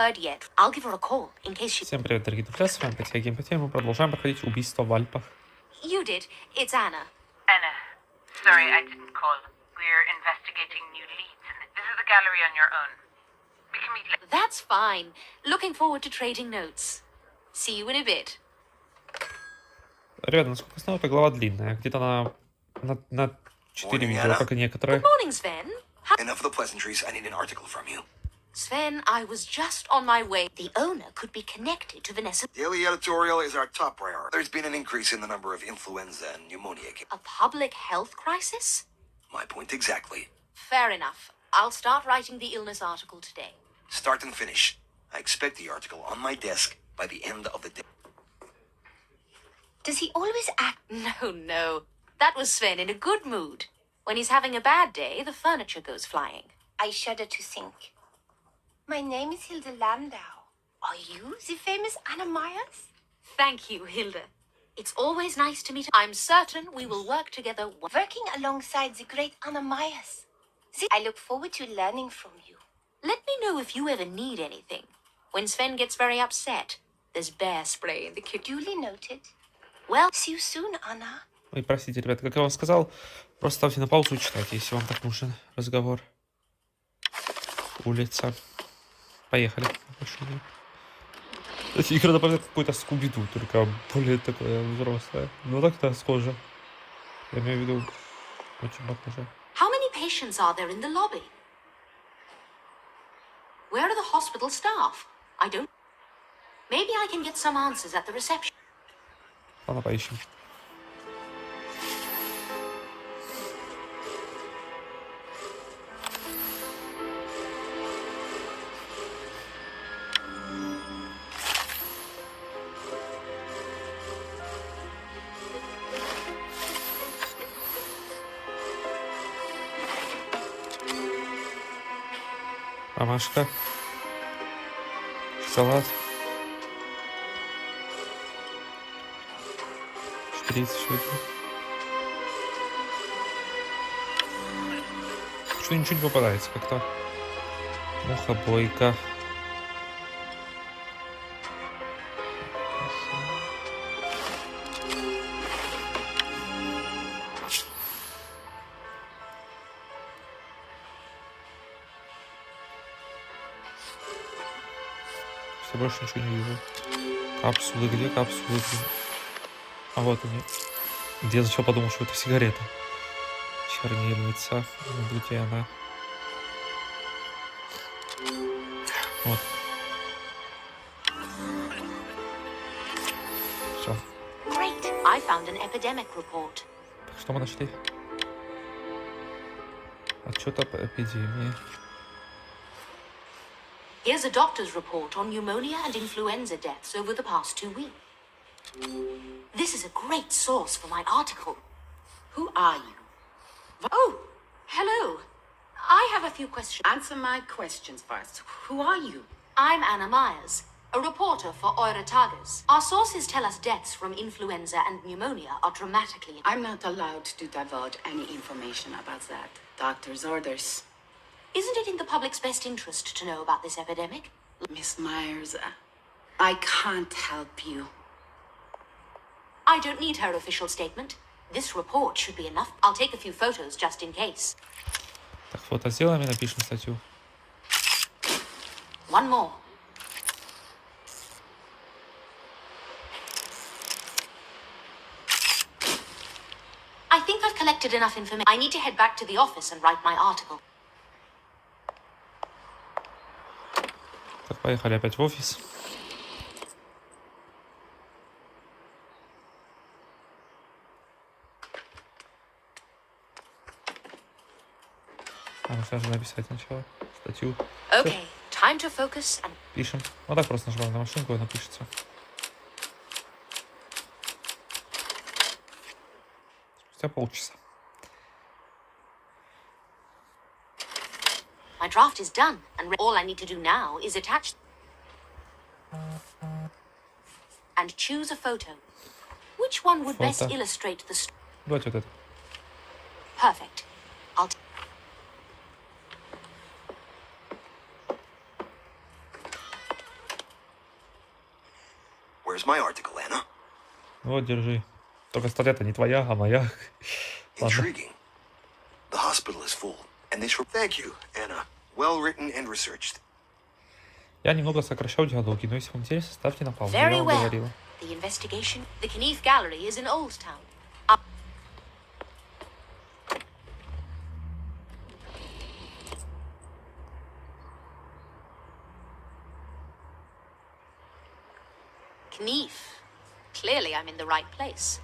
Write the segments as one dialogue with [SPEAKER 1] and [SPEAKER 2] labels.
[SPEAKER 1] Yet. I'll give her a call in case she...
[SPEAKER 2] Всем привет, дорогие друзья, с вами Приятного. Мы продолжаем проходить убийство в Альпах.
[SPEAKER 1] You did. It's Anna.
[SPEAKER 3] Anna. Sorry, I didn't call. We're investigating new leads, and this is the gallery on your own. We can meet later.
[SPEAKER 1] That's fine. Looking forward to trading notes. See you in a bit.
[SPEAKER 2] Ребята, насколько я знаю, эта глава длинная. Где-то на 4 видео, как и некоторые.
[SPEAKER 1] Good morning, Sven.
[SPEAKER 4] Enough of the pleasantries. I need an article from you.
[SPEAKER 1] Sven, I was just on my way. The owner could be connected to Vanessa.
[SPEAKER 4] Daily editorial is our top priority. There's been an increase in the number of influenza and pneumonia cases.
[SPEAKER 1] A public health crisis?
[SPEAKER 4] My point exactly.
[SPEAKER 1] Fair enough. I'll start writing the illness article today.
[SPEAKER 4] Start and finish. I expect the article on my desk by the end of the day.
[SPEAKER 1] Does he always act? No. That was Sven in a good mood. When he's having a bad day, the furniture goes flying.
[SPEAKER 5] I shudder to think. My name is Hilda Landau. Are you the famous Anna Myers?
[SPEAKER 1] Thank you, Hilda. It's always nice to meet. I'm certain we will work together.
[SPEAKER 5] Working alongside the great Anna Myers. I look forward to learning from you.
[SPEAKER 1] Let me know if you ever need anything. When Sven gets very upset, there's bear spray in the kitchen.
[SPEAKER 5] Duly noted.
[SPEAKER 1] Well,
[SPEAKER 5] See you soon, Anna.
[SPEAKER 2] Ой, простите, ребята, как я вам сказал, просто ставьте на паузу и читайте, если вам так нужен разговор. Улица. Поехали. Эти игры напоминают какую-то скуби-ду, только более такое взрослое. Ну так-то схоже. Я имею в виду, очень похоже.
[SPEAKER 1] how many patients are there in the lobby? Where are the hospital staff? I don't... Maybe I can get some answers at the reception.
[SPEAKER 2] Ладно, поищем. Ромашка. Шоколад. Шприц еще один. Что ничего не попадается как-то. Мухобойка. Я больше ничего не вижу. Капсулы, где капсулы? А вот они. Где я сначала подумал, что это сигарета. Чернильница. Где она? Вот. Все.
[SPEAKER 1] Great. I found an epidemic report.
[SPEAKER 2] Так, что мы нашли? Отчет об эпидемии.
[SPEAKER 1] Here's a doctor's report on pneumonia and influenza deaths over the past 2 weeks. This is a great source for my article.
[SPEAKER 6] Who are you?
[SPEAKER 1] Oh, hello. I have a few questions.
[SPEAKER 6] Answer my questions first. Who are you?
[SPEAKER 1] I'm Anna Myers, a reporter for Tages. Our sources tell us deaths from influenza and pneumonia are dramatically...
[SPEAKER 6] I'm not allowed to divulge any information about that. Doctor's orders.
[SPEAKER 1] Isn't it in the public's best interest to know about this epidemic?
[SPEAKER 6] Miss Myers, I can't help you.
[SPEAKER 1] I don't need her official statement. This report should be enough. I'll take a few photos just in case.
[SPEAKER 2] Так, фото сделаем и напишем статью.
[SPEAKER 1] One more. I think I've collected enough information. I need to head back to the office and write my article.
[SPEAKER 2] Так, поехали опять в офис. Нужно же написать сначала статью.
[SPEAKER 1] Okay, time to focus and...
[SPEAKER 2] Пишем. Вот так просто нажимаем на машинку, и она пишется. Спустя полчаса.
[SPEAKER 1] My draft is done, and all I need to do now is attach and choose a photo. Which one would best
[SPEAKER 2] Photo.
[SPEAKER 1] illustrate the story?
[SPEAKER 2] Давайте вот это.
[SPEAKER 1] Perfect.
[SPEAKER 4] Where's my article, Anna?
[SPEAKER 2] Вот, держи. Только статья-то не твоя, а моя. Ладно.
[SPEAKER 4] Intriguing. The hospital is full, and this. Thank you, Anna. Well written and researched.
[SPEAKER 2] Я немного сокращал диалоги, но если вам интересно, ставьте на паузу.
[SPEAKER 1] Very
[SPEAKER 2] Я вам
[SPEAKER 1] well.
[SPEAKER 2] говорила.
[SPEAKER 1] The investigation. The Knief Gallery is in Old Town. Knief. Clearly, I'm in the right place.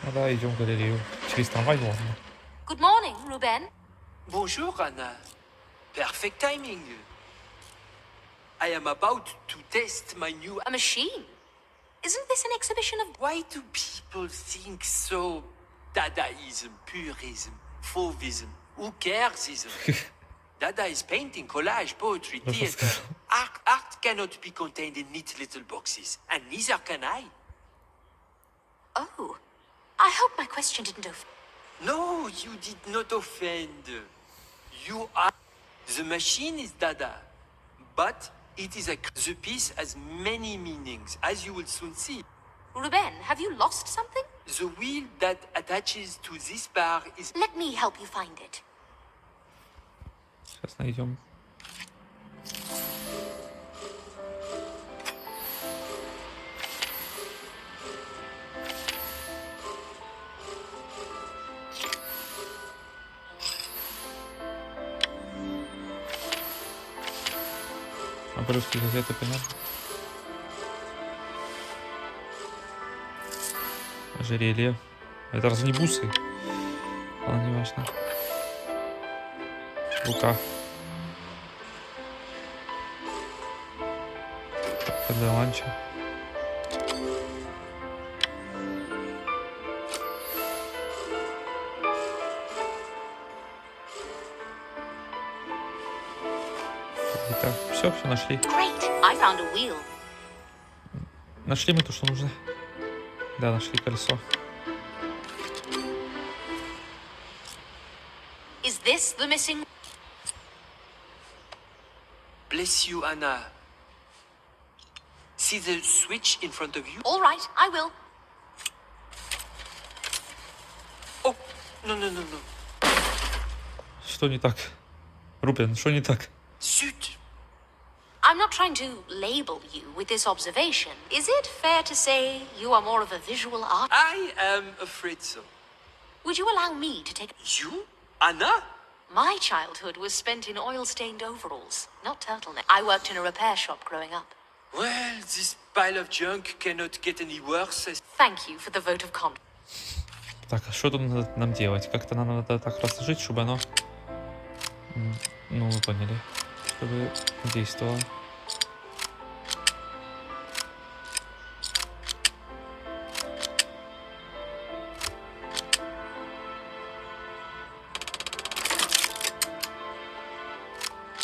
[SPEAKER 2] Ну да, идем в галерею. Через трамвай, ладно.
[SPEAKER 1] Good morning, Ruben.
[SPEAKER 7] Bonjour, Anna. Perfect timing. I am about to test my new.
[SPEAKER 1] A machine. Isn't this an exhibition of...
[SPEAKER 7] Why do people think so? Dadaism, purism, fauvism, who caresism? Dada is painting, collage, poetry, theater. Art cannot be contained in neat little boxes, and neither can I.
[SPEAKER 1] Oh. I hope my question didn't offend.
[SPEAKER 7] No, you did not offend. You are. The machine is Dada, but it is the piece has many meanings, as you will soon see.
[SPEAKER 1] Ruben, have you lost something?
[SPEAKER 7] The wheel that attaches to this bar is.
[SPEAKER 1] Let me help you find it.
[SPEAKER 2] Сейчас найдем. Обрывки газеты, понятно. Ожерелье. Это разве не бусы? Ладно, не важно. Рука. Для ланча. Итак, все нашли.
[SPEAKER 1] Great. I found a wheel.
[SPEAKER 2] Нашли мы то, что нужно. Да, нашли колесо.
[SPEAKER 1] Is this the missing...
[SPEAKER 7] Bless you, Anna. See the switch in front of you?
[SPEAKER 1] All right, I will.
[SPEAKER 7] Oh, no.
[SPEAKER 2] Что не так? Рубен, что не так?
[SPEAKER 7] Zut!
[SPEAKER 1] I'm not trying to label you with this observation. Is it fair to say you are more of a visual art?
[SPEAKER 7] I am afraid so.
[SPEAKER 1] Would you allow me to take...
[SPEAKER 7] You? Anna?
[SPEAKER 1] My childhood was spent in oil-stained overalls, not turtleneck. I worked in a repair shop growing up.
[SPEAKER 7] Well, this pile of junk cannot get any worse.
[SPEAKER 1] Thank you for the vote of confidence.
[SPEAKER 2] Так, а что тут надо нам делать? Как-то нам надо так разложить, чтобы оно... Ну, вы поняли. Чтобы действовало.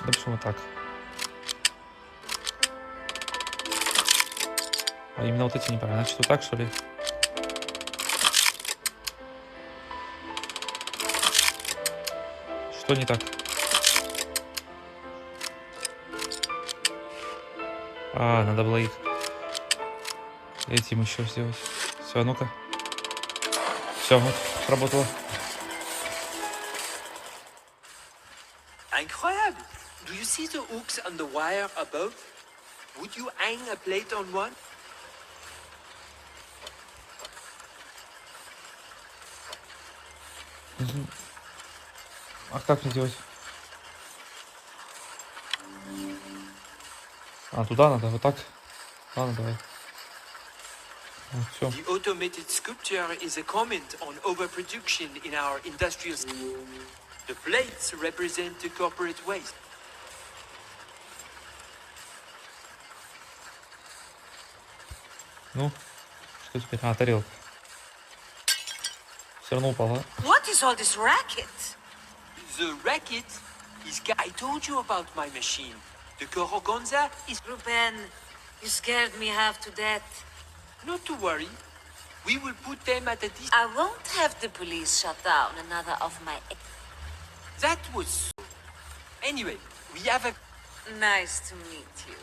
[SPEAKER 2] Да почему так? А именно вот эти неправильно. Значит, вот так, что ли? Что не так? А, надо было их этим еще сделать. Все, ну-ка. Все, вот, сработало.
[SPEAKER 7] Incroyable! Do you see the hooks on the wire above? Would you hang a plate on one?
[SPEAKER 2] А как мне делать? А, туда надо, вот так. Ладно, давай. Вот, все.
[SPEAKER 7] The automated sculpture is a comment on overproduction in our industrial. The plates represent the corporate waste.
[SPEAKER 2] Ну, что теперь? А, тарелка. Все равно упала.
[SPEAKER 6] What is all this racket?
[SPEAKER 7] The racket is. I told you about my machine. The Gorogonza is.
[SPEAKER 6] Ruben, you scared me half to death.
[SPEAKER 7] Not to worry. We will put them at a distance.
[SPEAKER 6] I won't have the police shut down another of my...
[SPEAKER 7] That was. Anyway, we have a.
[SPEAKER 6] Nice to meet you.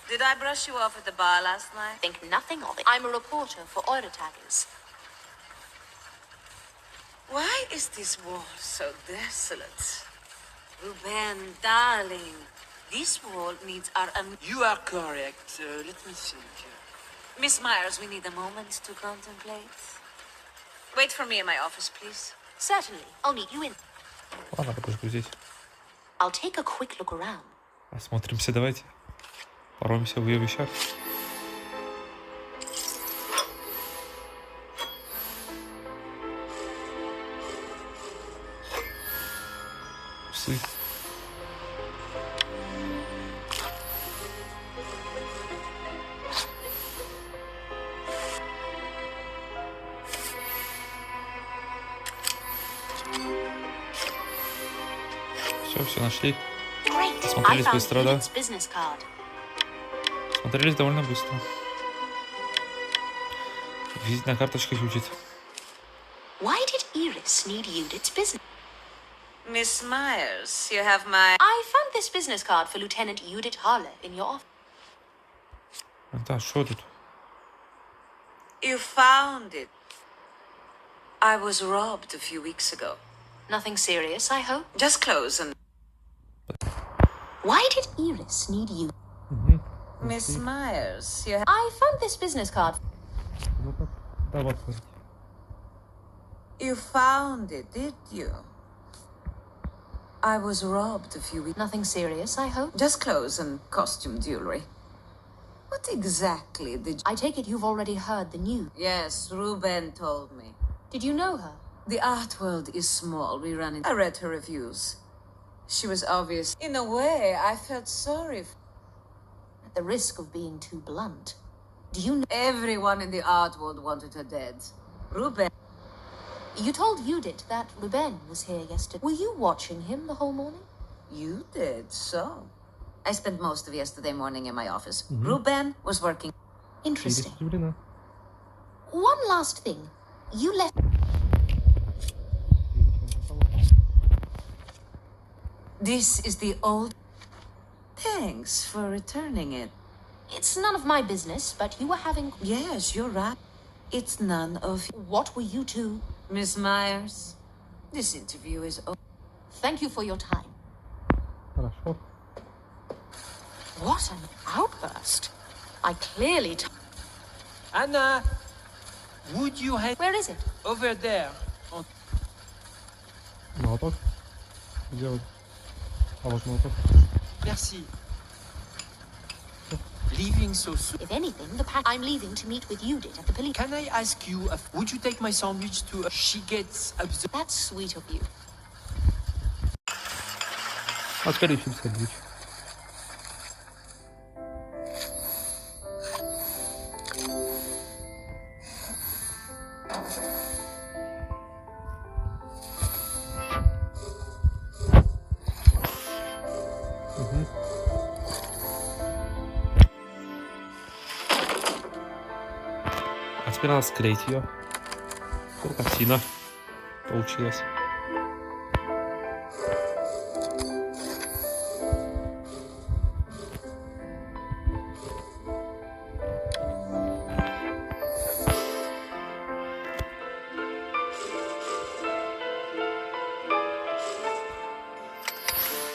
[SPEAKER 6] Did I brush you off at the bar last night?
[SPEAKER 1] Think nothing of it. I'm a reporter for Euro-taggers.
[SPEAKER 6] Why is this wall so desolate? Ruben, darling, this wall needs our...
[SPEAKER 7] You are correct. Let me think.
[SPEAKER 6] Miss Myers, we need a moment to contemplate. Wait for me in my office, please.
[SPEAKER 1] Certainly. I'll meet you in.
[SPEAKER 2] Ладно, подожду здесь.
[SPEAKER 1] I'll take a quick look around.
[SPEAKER 2] Осмотримся, давайте. Пороемся в ее вещах. Псы. Все нашли.
[SPEAKER 1] Great. I
[SPEAKER 2] Смотрелись
[SPEAKER 1] found
[SPEAKER 2] быстро, да?
[SPEAKER 1] Edith's business card.
[SPEAKER 2] Смотрелись довольно быстро. Визитная карточка Юдит.
[SPEAKER 1] Why did Iris need Judith's business?
[SPEAKER 6] Miss Myers, you have my...
[SPEAKER 1] I found this business card for Lieutenant Judith Harler in your office.
[SPEAKER 2] Да, что тут?
[SPEAKER 6] You found it. I was robbed a few weeks ago.
[SPEAKER 1] Nothing serious, I hope.
[SPEAKER 6] Just close and...
[SPEAKER 1] Why did Iris need you?
[SPEAKER 6] Miss Myers, you have...
[SPEAKER 1] I found this business card.
[SPEAKER 2] Да, вот.
[SPEAKER 6] You found it, did you? I was robbed a few weeks...
[SPEAKER 1] Nothing serious, I hope.
[SPEAKER 6] Just clothes and costume jewelry. What exactly did you...
[SPEAKER 1] I take it you've already heard the news.
[SPEAKER 6] Yes, Ruben told me.
[SPEAKER 1] Did you know her?
[SPEAKER 6] The art world is small. We run in... I read her reviews. She was obvious. In a way, I felt sorry.
[SPEAKER 1] At the risk of being too blunt, do you know...
[SPEAKER 6] Everyone in the art world wanted her dead. Ruben...
[SPEAKER 1] You told Judith that Ruben was here yesterday. Were you watching him the whole morning?
[SPEAKER 6] You did, so... I spent most of yesterday morning in my office. Ruben was working...
[SPEAKER 1] Interesting.
[SPEAKER 2] Удивлена.
[SPEAKER 1] One last thing. You left...
[SPEAKER 6] This is the old... Thanks for returning it.
[SPEAKER 1] It's none of my business, but you were having...
[SPEAKER 6] Yes, you're right. It's none of...
[SPEAKER 1] What were you two?
[SPEAKER 6] Miss Myers, this interview is over.
[SPEAKER 1] Thank you for your time.
[SPEAKER 2] Хорошо.
[SPEAKER 1] What an outburst. I clearly...
[SPEAKER 7] Anna, would you head
[SPEAKER 1] Where is it?
[SPEAKER 7] over there?
[SPEAKER 2] Молоток. Где вот? А вот молоток.
[SPEAKER 7] Merci. Leaving so soon.
[SPEAKER 1] If anything, the pack... I'm leaving to meet with Judith at the police...
[SPEAKER 7] Can I ask you, would you take my sandwich to... She gets upset.
[SPEAKER 1] That's sweet of you.
[SPEAKER 2] А скорее всего, сэндвич. А теперь надо склеить ее. Вот картина получилась.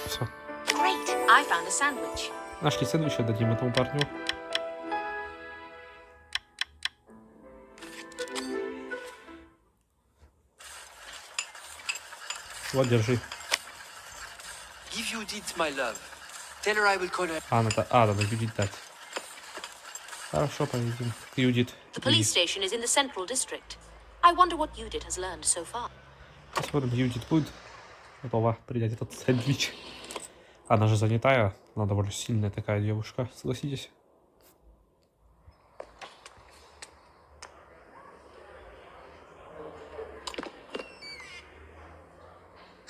[SPEAKER 2] Все.
[SPEAKER 1] Great. I found a sandwich.
[SPEAKER 2] Нашли сэндвич, отдадим этому парню. Вот, держи.
[SPEAKER 7] Give Judith my love. Tell her I will call her.
[SPEAKER 2] Надо Юдит дать. Хорошо, поедем к Юдит.
[SPEAKER 1] The police station is in the central district. I wonder what Judith has learned so far.
[SPEAKER 2] Посмотрим, Юдит будет готова принять этот сэндвич. Она же занятая, она довольно сильная такая девушка, согласитесь.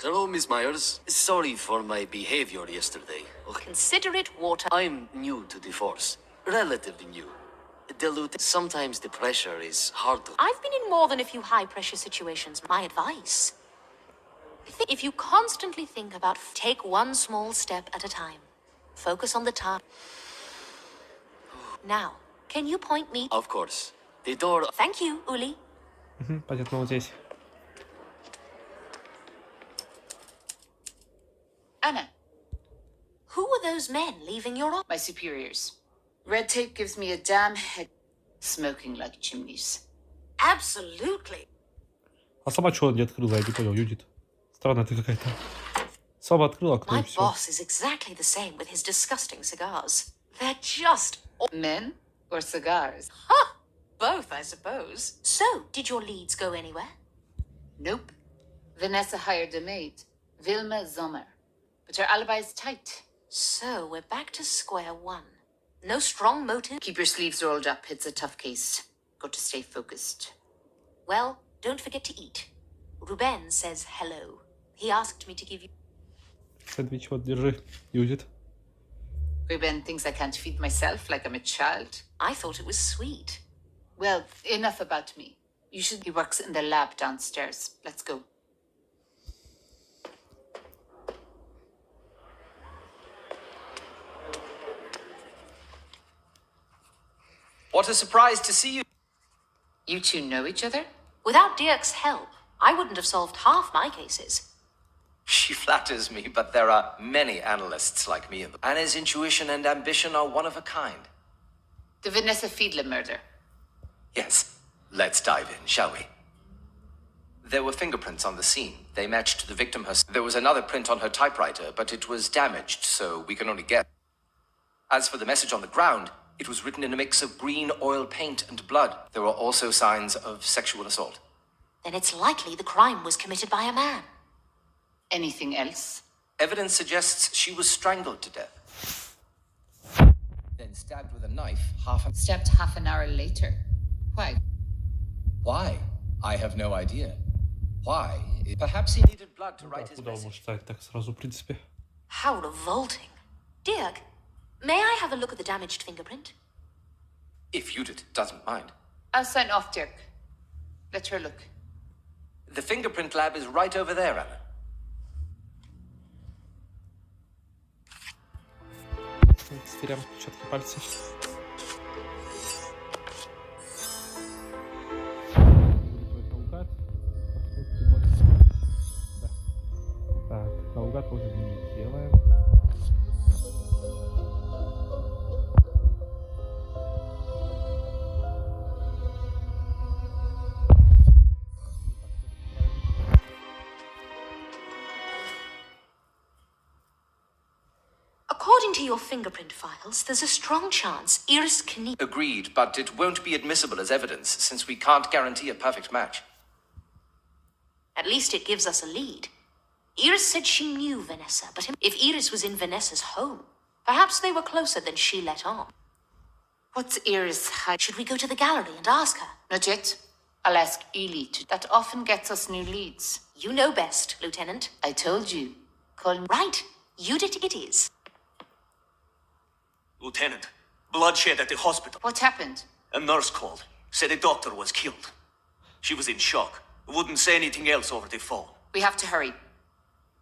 [SPEAKER 8] Hello, Miss Myers. Sorry for my behavior yesterday.
[SPEAKER 1] Consider it water.
[SPEAKER 8] I'm new to the force. Relatively new. Sometimes the pressure is hard to...
[SPEAKER 1] I've been in more than a few high-pressure situations. My advice... If you constantly think about... Take one small step at a time. Focus on the task. Now, can you point me?
[SPEAKER 8] Of course. The door.
[SPEAKER 1] Thank you, Uli.
[SPEAKER 2] Понятно, вот здесь.
[SPEAKER 6] Anna,
[SPEAKER 1] Who are those men leaving your office?
[SPEAKER 6] my superiors. Red tape gives me a damn head. Smoking like chimneys.
[SPEAKER 1] Absolutely.
[SPEAKER 2] А сама чего не открыла, я не понял, Юдит. Странная ты какая-то. Сама открыла окно
[SPEAKER 1] My
[SPEAKER 2] и все.
[SPEAKER 1] boss is exactly the same with his disgusting cigars. They're just
[SPEAKER 6] Men or cigars?
[SPEAKER 1] both, I suppose. So, did your leads go anywhere?
[SPEAKER 6] Nope. Vanessa hired a maid, Vilma Sommer. But her alibi is tight.
[SPEAKER 1] So, we're back to square one. No strong motive?
[SPEAKER 6] Keep your sleeves rolled up. It's a tough case. Got to stay focused.
[SPEAKER 1] Well, don't forget to eat. Ruben says hello. He asked me to give you...
[SPEAKER 2] Сэндвич вот, держи, Юдит.
[SPEAKER 6] Ruben thinks I can't feed myself like I'm a child.
[SPEAKER 1] I thought it was sweet.
[SPEAKER 6] Well, enough about me. You should. He works in the lab downstairs. Let's go.
[SPEAKER 9] What a surprise to see you.
[SPEAKER 6] You two know each other?
[SPEAKER 1] Without Dirk's help, I wouldn't have solved half my cases.
[SPEAKER 9] She flatters me, but there are many analysts like me. Anna's intuition and ambition are one of a kind.
[SPEAKER 6] The Vanessa Fiedler murder.
[SPEAKER 9] Yes, let's dive in, shall we? There were fingerprints on the scene. They matched the victim herself. There was another print on her typewriter, but it was damaged, so we can only guess. As for the message on the ground, it was written in a mix of green oil paint and blood. There were also signs of sexual assault.
[SPEAKER 1] Then it's likely the crime was committed by a man.
[SPEAKER 6] Anything else?
[SPEAKER 9] Evidence suggests she was strangled to death. Then stabbed with a knife
[SPEAKER 6] Stabbed half an hour later. Why?
[SPEAKER 9] Why? I have no idea. Why? Perhaps he needed blood to write his
[SPEAKER 2] Куда он
[SPEAKER 9] message.
[SPEAKER 2] может ставить так сразу, в принципе?
[SPEAKER 1] How revolting. Dirk, may I have a look at the damaged fingerprint?
[SPEAKER 9] If Judith doesn't mind.
[SPEAKER 6] I'll sign off, Dirk. Let her look.
[SPEAKER 9] The fingerprint lab is right over there, Anna.
[SPEAKER 2] Сверяем отпечатки пальцев. Наугад. Да. Так, наугад тоже не делаем.
[SPEAKER 1] According to your fingerprint files, there's a strong chance Iris can...
[SPEAKER 9] Agreed, but it won't be admissible as evidence since we can't guarantee a perfect match.
[SPEAKER 1] At least it gives us a lead. Iris said she knew Vanessa, but if Iris was in Vanessa's home, perhaps they were closer than she let on.
[SPEAKER 6] What's Iris hiding?
[SPEAKER 1] Should we go to the gallery and ask her?
[SPEAKER 6] Not yet. I'll ask Ely to. That often gets us new leads.
[SPEAKER 1] You know best, Lieutenant.
[SPEAKER 6] I told you. Call me.
[SPEAKER 1] Right. Judith it is.
[SPEAKER 10] Lieutenant, bloodshed at the hospital.
[SPEAKER 6] What happened?
[SPEAKER 10] A nurse called. Said a doctor was killed. She was in shock. Wouldn't say anything else over the phone.
[SPEAKER 6] We have to hurry.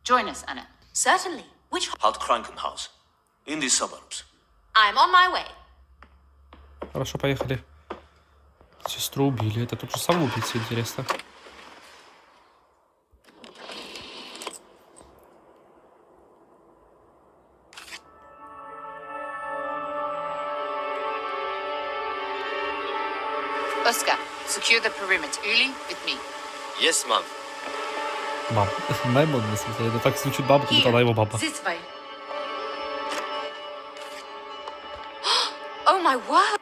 [SPEAKER 6] Join us, Anna.
[SPEAKER 1] Certainly. Which...
[SPEAKER 10] Out Krankenhaus. In the suburbs.
[SPEAKER 1] I'm on my way.
[SPEAKER 2] Хорошо, поехали. Сестру убили. Это тот же самый убийца, интересно.
[SPEAKER 6] Oscar, secure the perimeter. Ely, with me.
[SPEAKER 8] Yes, ma'am.
[SPEAKER 2] Мам. Наймон, на самом деле. Это так звучит баба, как будто она его баба.
[SPEAKER 6] This way.
[SPEAKER 1] Oh my word.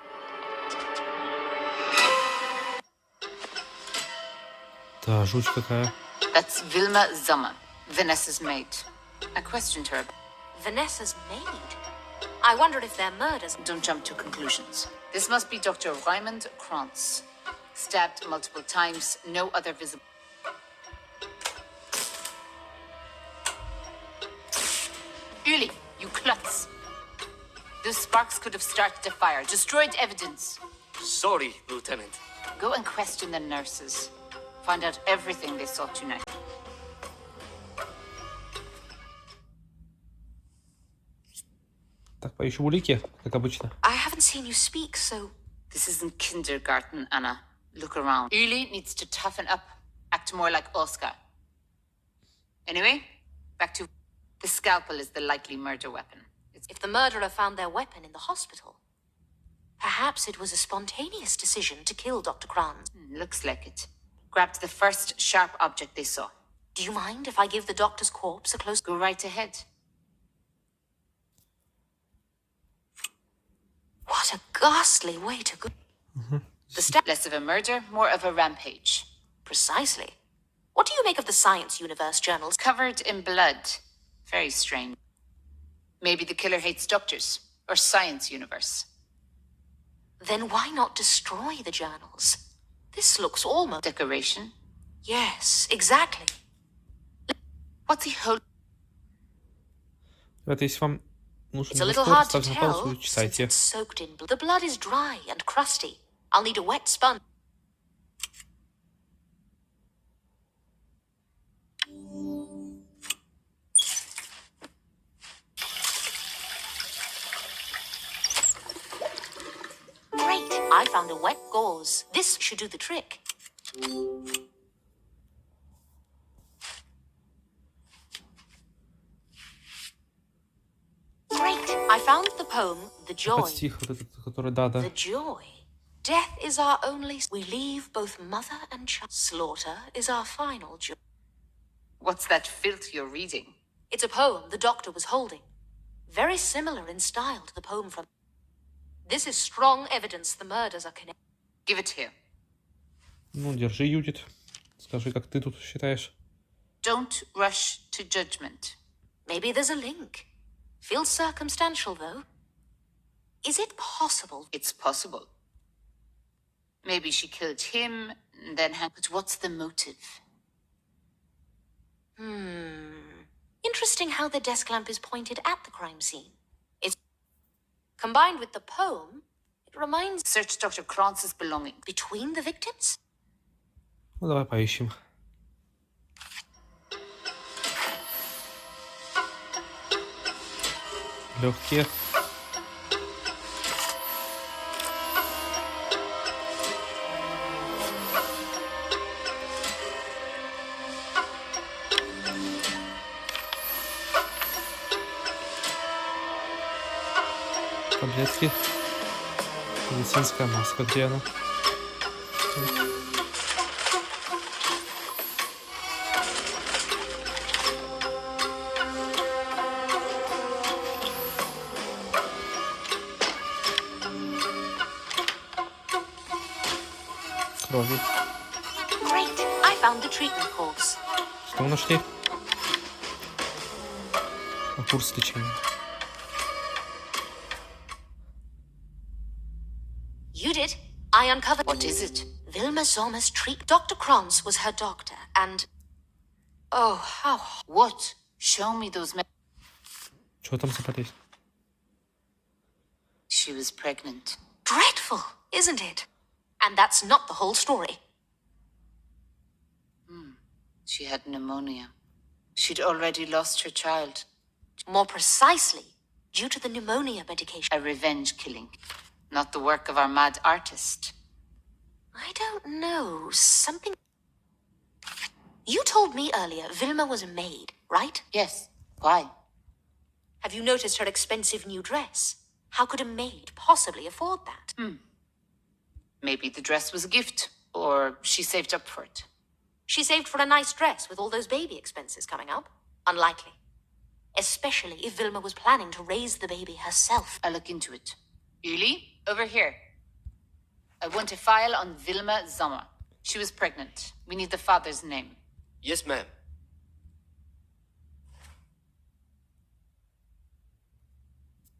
[SPEAKER 2] Да, жуть какая.
[SPEAKER 6] That's Vilma Sommer, Vanessa's maid. I questioned her.
[SPEAKER 1] Vanessa's maid. I wondered if their murders...
[SPEAKER 6] Don't jump to conclusions. This must be Dr. Raymond Krantz. Stabbed multiple times, no other visible. Uli, you klutz. Those sparks could have started a fire, destroyed evidence.
[SPEAKER 8] Sorry, Lieutenant.
[SPEAKER 6] Go and question the nurses. Find out everything they saw tonight.
[SPEAKER 2] Так, поищем улики, как обычно.
[SPEAKER 1] I haven't seen you speak so...
[SPEAKER 6] This isn't kindergarten, Anna. Look around. Uli needs to toughen up, act more like Oscar. Anyway, back to... The scalpel is the likely murder weapon.
[SPEAKER 1] If the murderer found their weapon in the hospital, perhaps it was a spontaneous decision to kill Dr. Kranz.
[SPEAKER 6] Looks like it. Grabbed the first sharp object they saw.
[SPEAKER 1] Do you mind if I give the doctor's corpse a close...
[SPEAKER 6] Go right ahead.
[SPEAKER 1] What a ghastly way to go.
[SPEAKER 6] Less of a murder, more of a rampage.
[SPEAKER 1] Precisely. What do you make of the Science Universe journals?
[SPEAKER 6] Covered in blood. Very strange. Maybe the killer hates doctors, or Science Universe.
[SPEAKER 1] Then why not destroy the journals? This looks almost...
[SPEAKER 6] Decoration?
[SPEAKER 1] Yes, exactly.
[SPEAKER 6] What's he holding?
[SPEAKER 2] Ребята, если вам нужен
[SPEAKER 1] It's a little
[SPEAKER 2] дискорд,
[SPEAKER 1] hard to
[SPEAKER 2] ставьте на паузу
[SPEAKER 1] tell
[SPEAKER 2] и
[SPEAKER 1] since
[SPEAKER 2] читайте.
[SPEAKER 1] it's soaked in blood. The blood is dry and crusty. I'll need a wet sponge. Great, I found a wet gauze. This should do the trick. Great, I found the poem, The Joy.
[SPEAKER 2] Этот стих, вот этот, который Дада.
[SPEAKER 1] The joy. Death is our only... We leave both mother and child. Slaughter is our final joy.
[SPEAKER 6] What's that filth you're reading?
[SPEAKER 1] It's a poem the doctor was holding. Very similar in style to the poem from... This is strong evidence the murders are connected.
[SPEAKER 6] Give it here.
[SPEAKER 2] Ну, держи, Юдит. Скажи, как ты тут считаешь?
[SPEAKER 6] Don't rush to judgment.
[SPEAKER 1] Maybe there's a link. Feels circumstantial, though. Is it possible?
[SPEAKER 6] It's possible. Maybe she killed him, and then but what's the motive?
[SPEAKER 1] Interesting how the desk lamp is pointed at the crime scene. It's combined with the poem. It reminds...
[SPEAKER 6] Search Dr. Kranz's belongings.
[SPEAKER 1] Between the victims?
[SPEAKER 2] Ну, давай поищем. Легкие. Таблетки. Медицинская маска. Где она? Крови.
[SPEAKER 1] Great, I found the treatment course.
[SPEAKER 2] Что мы нашли? Курс лечения.
[SPEAKER 1] You did. I uncovered...
[SPEAKER 6] What is it?
[SPEAKER 1] Wilma Sommer's treat... Dr. Kranz was her doctor, and... Oh, how...
[SPEAKER 6] What? Show me those
[SPEAKER 2] Что там за болезнь?
[SPEAKER 6] She was pregnant.
[SPEAKER 1] Dreadful, isn't it? And that's not the whole story.
[SPEAKER 6] She had pneumonia. She'd already lost her child.
[SPEAKER 1] More precisely, due to the pneumonia medication.
[SPEAKER 6] A revenge killing. Not the work of our mad artist.
[SPEAKER 1] I don't know, something... You told me earlier Wilma was a maid, right?
[SPEAKER 6] Yes. Why?
[SPEAKER 1] Have you noticed her expensive new dress? How could a maid possibly afford that?
[SPEAKER 6] Maybe the dress was a gift, or she saved up for it.
[SPEAKER 1] She saved for a nice dress with all those baby expenses coming up? Unlikely. Especially if Wilma was planning to raise the baby herself.
[SPEAKER 6] I'll look into it. Uli, over here. I want a file on Wilma Sommer. She was pregnant. We need the father's name.
[SPEAKER 8] Yes, ma'am.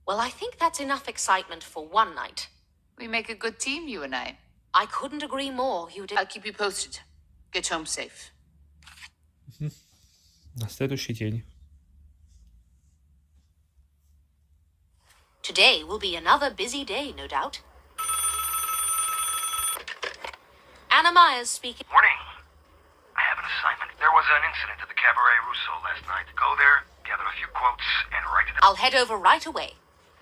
[SPEAKER 1] Well, I think that's enough excitement for one night.
[SPEAKER 6] We make a good team, you and I.
[SPEAKER 1] I couldn't agree more, you did.
[SPEAKER 6] I'll keep you posted. Get home safe.
[SPEAKER 2] На следующий день.
[SPEAKER 1] Today will be another busy day, no doubt. Anna Myers speaking.
[SPEAKER 11] Morning. I have an assignment. There was an incident at the Cabaret Rousseau last night. Go there, gather a few quotes, and write it down.
[SPEAKER 1] I'll head over right away.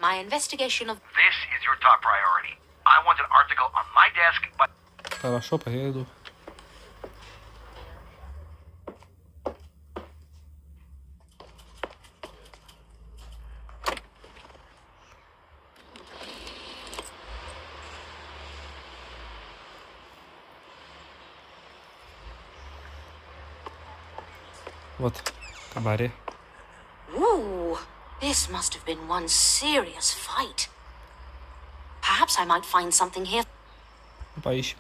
[SPEAKER 1] My investigation of...
[SPEAKER 11] This is your top priority. I want an article on my desk, but...
[SPEAKER 2] Хорошо, поеду. Вот, кабаре.
[SPEAKER 1] Ooh, this must have been one serious fight. Perhaps I might find something here.
[SPEAKER 2] Поищем.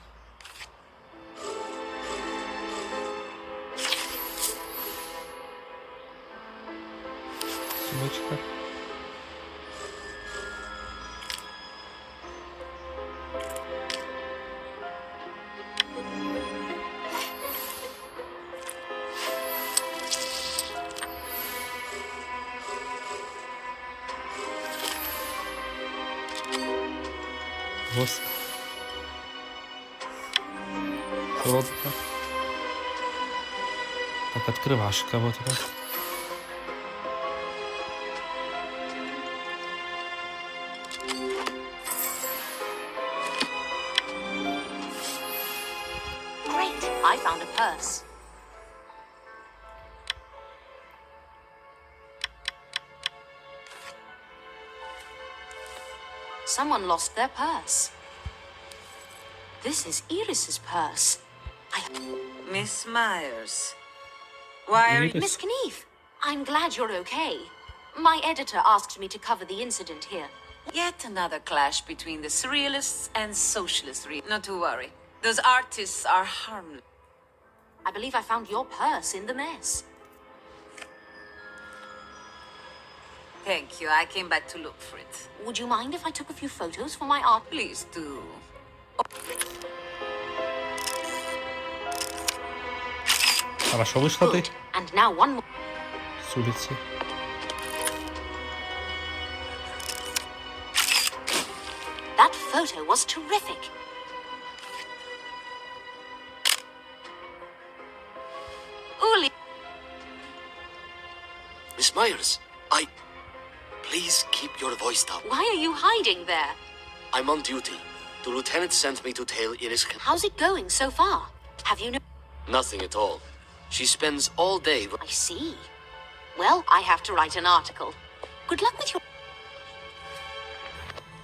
[SPEAKER 2] Сумочка. Воск. Водка. Так, открывашка вот это.
[SPEAKER 1] Great, I found a purse. Someone lost their purse. This is Iris's purse.
[SPEAKER 12] Miss Myers. Why are you...
[SPEAKER 1] Miss Knief, I'm glad you're okay. My editor asked me to cover the incident here.
[SPEAKER 12] Yet another clash between the surrealists and socialists. Not to worry. Those artists are harmless.
[SPEAKER 1] I believe I found your purse in the mess.
[SPEAKER 12] Thank you. I came back to look for it.
[SPEAKER 1] Would you mind if I took a few photos for my art?
[SPEAKER 12] Please do.
[SPEAKER 2] Хорошо вышла ты.
[SPEAKER 1] And now one more.
[SPEAKER 2] С улицы.
[SPEAKER 1] That photo was terrific. Uli.
[SPEAKER 8] Miss Myers, Please keep your voice down.
[SPEAKER 1] Why are you hiding there?
[SPEAKER 8] I'm on duty. The lieutenant sent me to tell Iris...
[SPEAKER 1] How's it going so far? Have you
[SPEAKER 8] Nothing at all. She spends all day...
[SPEAKER 1] I see. Well, I have to write an article. Good luck with your...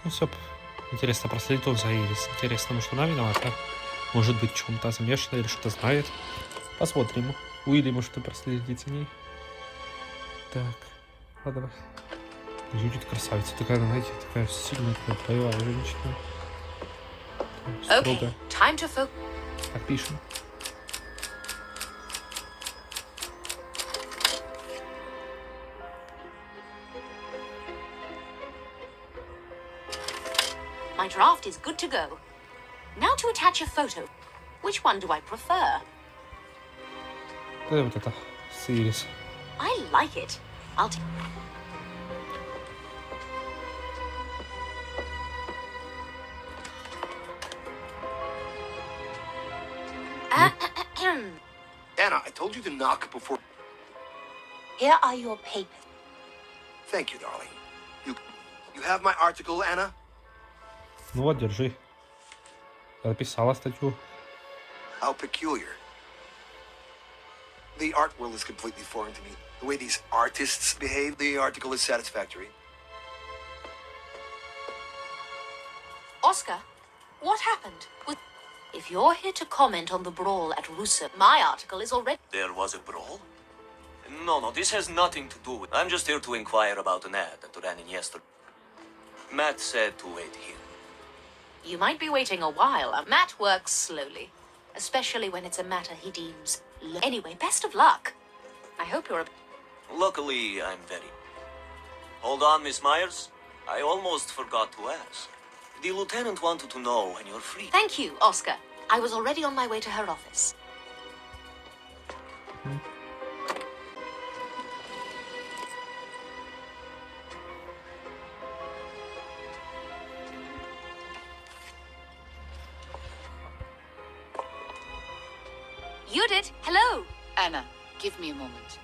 [SPEAKER 2] Ну все, интересно, проследит он за Ирис. Интересно, может она виновата? Может быть, в чем-то замешана или что-то знает. Посмотрим. Уилли, может, и проследить за ней. Так, ладно. Юдит красавица. Такая, знаете, такая сильная, такая боевая женщина.
[SPEAKER 1] Okay, time to focus.
[SPEAKER 2] Так, пишем.
[SPEAKER 1] My draft is good to go. Now to attach a photo. Which one do I prefer?
[SPEAKER 2] Вот это, с Ирис.
[SPEAKER 1] I like it. I'll take...
[SPEAKER 4] Anna, I told you to knock before...
[SPEAKER 5] Here are your papers.
[SPEAKER 4] Thank you, darling. You have my article, Anna?
[SPEAKER 2] Ну вот, держи. Я написала статью.
[SPEAKER 4] How peculiar. The art world is completely foreign to me. The way these artists behave, the article is satisfactory.
[SPEAKER 1] Oscar, what happened? If you're here to comment on the brawl at Russa, my article is already...
[SPEAKER 10] There was a brawl? No, this has nothing to do with... I'm just here to inquire about an ad that ran in yesterday. Matt said to wait here.
[SPEAKER 1] You might be waiting a while. Matt works slowly, especially when it's a matter he deems... Anyway, best of luck. I hope you're...
[SPEAKER 10] Luckily, I'm very... Hold on, Miss Myers. I almost forgot to ask. The lieutenant wanted to know when you're free.
[SPEAKER 1] Thank you, Oscar. I was already on my way to her office. Judith, hello.
[SPEAKER 6] Anna, give me a moment.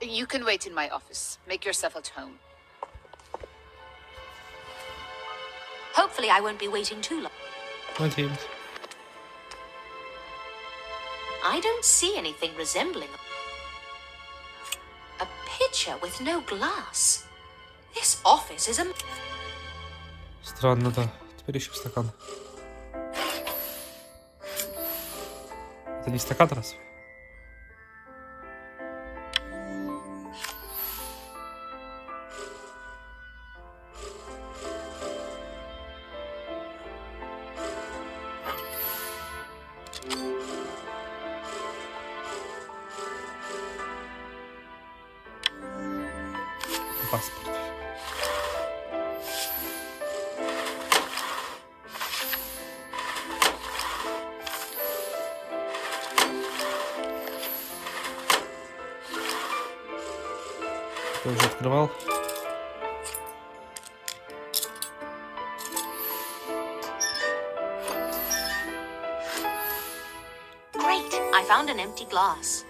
[SPEAKER 6] You can wait in my office. Make yourself at home.
[SPEAKER 1] Hopefully I won't be waiting too long.
[SPEAKER 2] Надеемся.
[SPEAKER 1] I don't see anything resembling a pitcher with no glass. This office is a...
[SPEAKER 2] Странно, да. Теперь ищем стакан. Это не стакан, разве? Паспорт. Ты уже открывал?
[SPEAKER 1] Great! I found an empty glass.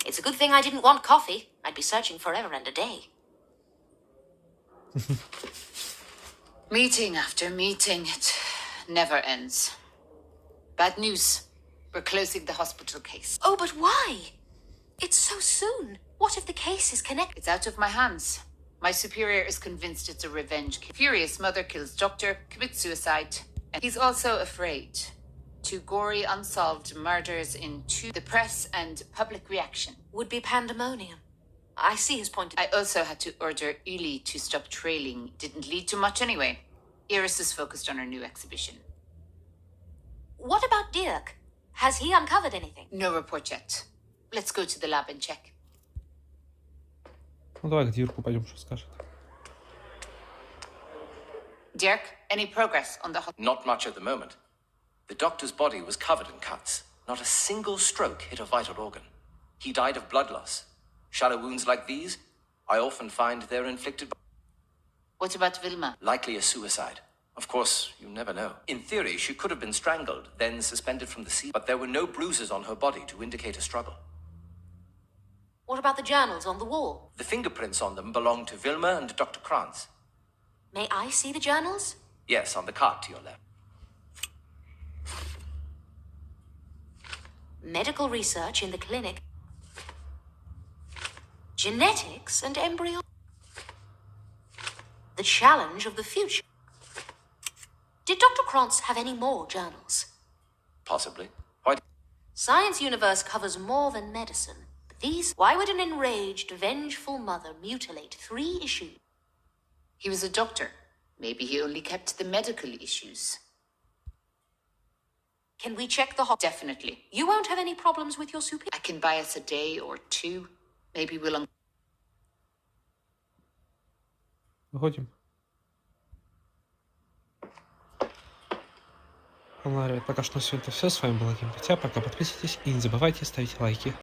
[SPEAKER 1] It's a good thing I didn't want coffee. I'd be searching forever and a day.
[SPEAKER 6] Meeting after meeting, it never ends. Bad news. We're closing the hospital case.
[SPEAKER 1] Oh, but why? It's so soon. What if the case is connected?
[SPEAKER 6] It's out of my hands. My superior is convinced it's a revenge case. Furious mother kills doctor, commits suicide. And he's also afraid. Two gory, unsolved murders into the press and public reaction.
[SPEAKER 1] Would be pandemonium. I see his point.
[SPEAKER 6] I also had to order Uli to stop trailing. Didn't lead to much anyway. Iris is focused on her new exhibition.
[SPEAKER 1] What about Dirk? Has he uncovered anything?
[SPEAKER 6] No report yet. Let's go to the lab and check.
[SPEAKER 2] Ну давай к Дирку пойдем, что скажет.
[SPEAKER 6] Dirk, any progress on the...
[SPEAKER 9] Not much at the moment. The doctor's body was covered in cuts. Not a single stroke hit a vital organ. He died of blood loss. Shallow wounds like these, I often find they're inflicted by...
[SPEAKER 6] What about Vilma?
[SPEAKER 9] Likely a suicide. Of course, you never know. In theory, she could have been strangled, then suspended from the sea, but there were no bruises on her body to indicate a struggle.
[SPEAKER 1] What about the journals on the wall?
[SPEAKER 9] The fingerprints on them belong to Vilma and Dr. Krantz.
[SPEAKER 1] May I see the journals?
[SPEAKER 9] Yes, on the cart to your left.
[SPEAKER 1] Medical research in the clinic. Genetics and embryo. The challenge of the future. Did Dr. Krantz have any more journals?
[SPEAKER 9] Possibly. Why?
[SPEAKER 1] Science universe covers more than medicine. But these... Why would an enraged, vengeful mother mutilate 3 issues?
[SPEAKER 6] He was a doctor. Maybe he only kept the medical issues.
[SPEAKER 1] Can we check the
[SPEAKER 6] Definitely.
[SPEAKER 1] You won't have any problems with your superior?
[SPEAKER 6] I can buy us a day or 2. Maybe we'll...
[SPEAKER 2] Выходим. Ладно, ребят, пока что на сегодня это все. С вами была Геймпатя. Пока подписывайтесь и не забывайте ставить лайки.